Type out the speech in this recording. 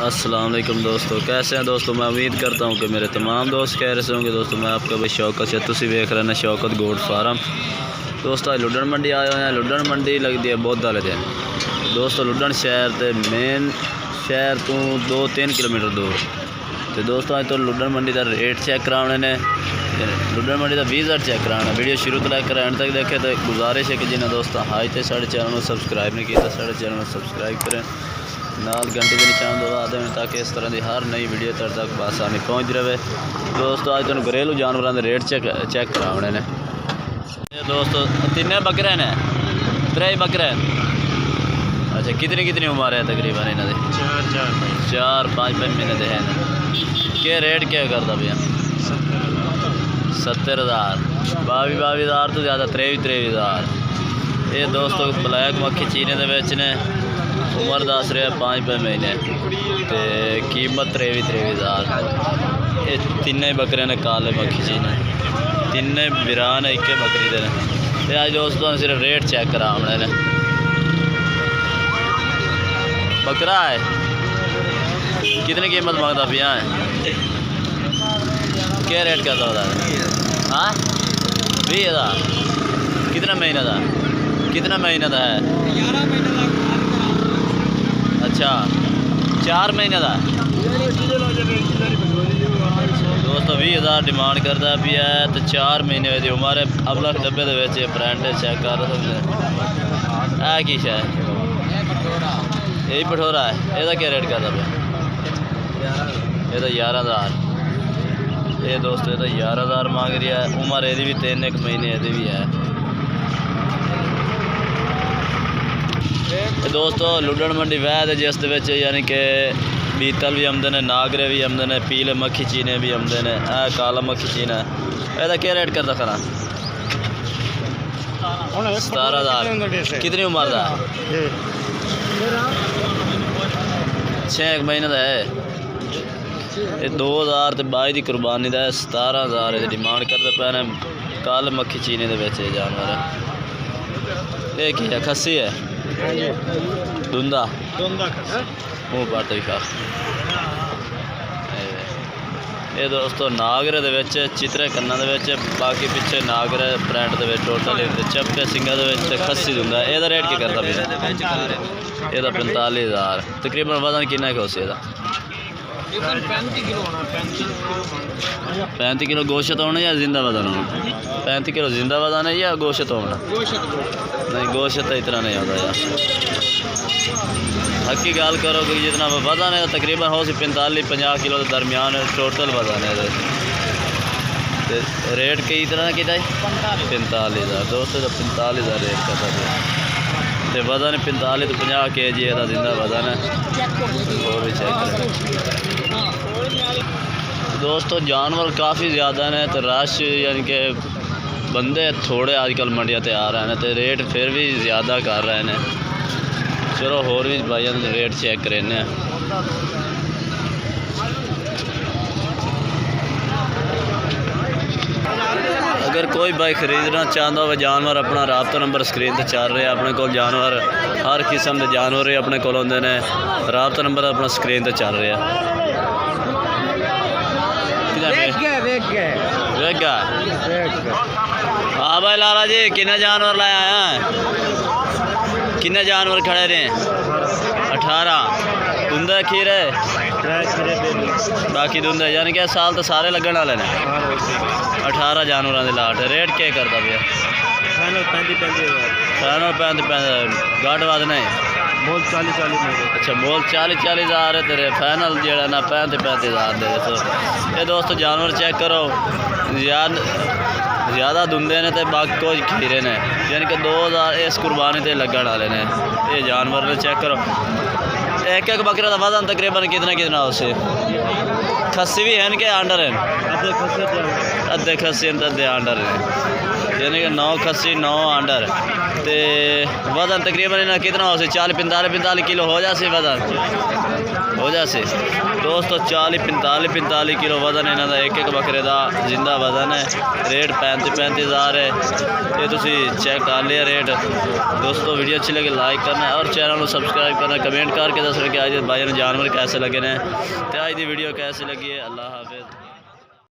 अस्सलाम वालेकुम दोस्तों, कैसे हैं दोस्तों। मैं उम्मीद करता हूं कि मेरे तमाम दोस्त कह रहे होंगे। दोस्तों मैं आपका भाई शौकत से तुसी वेख रहे हैं शौकत गोट फार्म। दोस्तों लुडन मंडी आए हुए हैं। लुडन मंडी लगती है बुध वाले दिन। दोस्तों लुडन शहर के मेन शहर तो 2-3 किलोमीटर दूर। तो दोस्तों अज तो लुडन मंडी का रेट चेक कराने ने, लुडन मंडी का विजिट चेक कराना। वीडियो शुरू तो लेकर एंड तक देखे। तो गुजारिश है कि जिन्हें दोस्तों हाई तो साढ़े चैनल को सबसक्राइब नहीं किया, साढ़े चैनल को सबसक्राइब करें, नाल घंटे के निशान दबा दें ताकि इस तरह की हर नई वीडियो तेरे तक बसानी पहुँच रहे। दोस्तों अज तुम घरेलू जानवरों के रेट चेक कराने ने। दोस्तों 3 बकरे ने, 3 बकरे। अच्छा कितनी उम्र है तकरीबन इन्होंने? 4-5 महीने के हैं। क्या रेट क्या करता भैया? 70,000, 22,000 तो ज़्यादा, 23,000। ये दोस्तों ब्लैक मक्खी चीने के बेच ने। उम्र दस रहा 5 महीने तो कीमत 23,000। ये 3 बकरे ने काले मक्खी चीने, 3 बिरान है, 1 बकरी दे। तो अज दोस्तों सिर्फ रेट चेक करा हमने ने। बकरा है कितनी कीमत मांगता पिया है? क्या रेट करता होता है? हाँ 20,000। कितना महीने का? कितना महीने का है? 11 महीने का। अच्छा 4 महीने का। दोस्तों 20,000 डिमांड करता पिया है। तो 4 महीने की उम्र है। अगला डब्बे के ब्रांड चेक कर सकते हैं। की शायद यही भठोरा है। यदा क्या रेट करता पिया? ये 11,000। ये दोस्तों ये 11,000 मांग रही है। उम्र यदि भी 3 महीने यदि भी है। दोस्तों लुडन मंडी वैद जिस यानी कि बीतल भी आमदे ने, नागरे भी आमदे ने, पीले मक्खी चीने भी आमदे ने। काला मक्खी चीना है। यदा क्या रेट करता खरा? 17,000। कितनी उम्र का? 6 महीने का है। ये 2022 की कुर्बानी का है। 17,000 डिमांड करते पे ने। काले मक्खी चीने के बेचे जानवर है। ये क्या है? खस्सी है, धुंदा मुँह पर तो खा। ये दोस्तों नागरे के चित्रे कन्ना के बाकी पिछे नागरे प्रिंट के टोटल चपटे सिंगा के खस्सी धुंदा। यदा रेट क्या करता फिर? ये 45,000। तकरीबन वजन कितना है उसे? 35 किलो गोश्त होना या जिंदा वजन होना? 35 किलो जिंदा वजन है या गोश्त होना? नहीं गोश्त तो इतना नहीं होता यार। हकी गाल करो कि जितना वजन है तकरीबन हो 45-50 किलो के दरमियान टोटल वजन है। तो रेट कई तरह की 45,000। दोस्तों 45,000 रेट करता है। तो वजन 45 तो 50 kg है जिंदा वजन है। और भी चेक करें दोस्तों जानवर काफ़ी ज़्यादा ने। तो रश यानी कि बंदे थोड़े आजकल मंडिया ते आ रहे हैं। तो रेट फिर भी ज़्यादा कर रहे हैं। चलो होर भी भाइयों रेट चेक करें। अगर कोई भाई खरीदना चाहता हो जानवर, अपना राबता नंबर स्क्रीन पर चल रहा है। अपने को जानवर हर किस्म के जानवर अपने को होंगे ने। राबता नंबर अपना स्क्रीन पर चल रहा है। हाँ भाई लाला जी किन्ने जानवर लाया है? किन्ने जानवर खड़े रहे? 18 धुंदा खीरे बाकी धुंदा यानी कि साल तो सारे लगन वाले ने। 18 जानवरों की लाट। रेट क्या करता भैया? फाइनल 35,000। घट वध नहीं? मोल 40,000। अच्छा मोल 40,000 है तेरे। फाइनल जो ना 35,000 दे। तो ये दोस्तों जानवर चेक करो ज़्यादा धुंदे ने तो बाकी कुछ खीरे ने यानी कि 2,000 इस कुर्बानी से लगन वाले ने। ये जानवर ने चेक करो। एक बकरे का वजन तकरीबन कितना उसे? खस्सी भी हैं कि अंडर हैं? अद्धे खस्सी अद्धे अंडर हैं यानी कि 9 खस्सी 9 अंडर। तो वजन तकरीबन कितना हो? 40-45 किलो हो जाए वजन। हो जासे दोस्तों 40-45 किलो वजन है इन्हों एक बकरे का जिंदा वजन है। रेट 35,000 है। ये तुसी चेक कर लिया रेट। दोस्तों वीडियो अच्छी लगे लाइक करना है और चैनल को सब्सक्राइब करना, कमेंट करके दसना कि आज भाई जानवर कैसे लगे ने, आज की वीडियो कैसी लगी है। अल्लाह हाफिज़।